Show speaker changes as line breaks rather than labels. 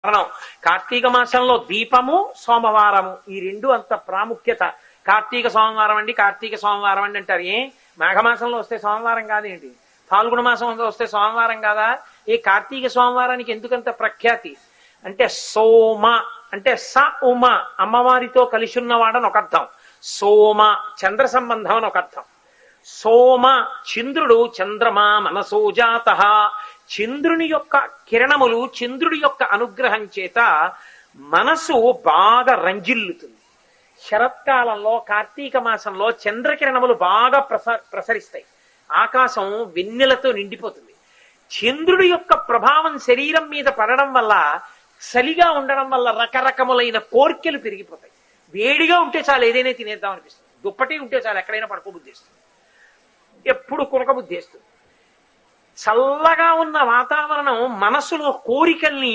కారణం కార్తీక మాసంలో దీపము సోమవారము ఈ రెండు అంత ప్రాముఖ్యత. కార్తీక సోమవారం అండి, కార్తీక సోమవారం అండి అంటారు. మాఘమాసంలో వస్తే సోమవారం కాదేంటి? ఫాల్గుణ మాసంలో వస్తే సోమవారం కాదా? ఈ కార్తీక సోమవారానికి ఎందుకంత ప్రఖ్యాతి అంటే సోమ అంటే స ఉమ అమ్మవారితో కలిసి ఉన్నవాడని ఒక అర్థం. సోమ చంద్ర సంబంధం అని ఒక అర్థం. సోమ చంద్రుడు, చంద్రమా మనసోజాత, చంద్రుని యొక్క కిరణములు, చంద్రుడి యొక్క అనుగ్రహం చేత మనసు బాగా రంజిల్లుతుంది. శరత్కాలంలో కార్తీక మాసంలో చంద్రకిరణములు బాగా ప్రసరిస్తాయి. ఆకాశం వెన్నెలతో నిండిపోతుంది. చంద్రుడి యొక్క ప్రభావం శరీరం మీద పడడం వల్ల, చలిగా ఉండడం వల్ల రకరకములైన కోర్కెలు పెరిగిపోతాయి. వేడిగా ఉంటే చాలు ఏదైనా తినేద్దాం అనిపిస్తుంది. దుప్పటి ఉంటే చాలు ఎక్కడైనా పడుకోబుద్ధిస్తుంది, ఎప్పుడు కొనకబుద్ధిస్తుంది. చల్లగా ఉన్న వాతావరణం మనసులో కోరికల్ని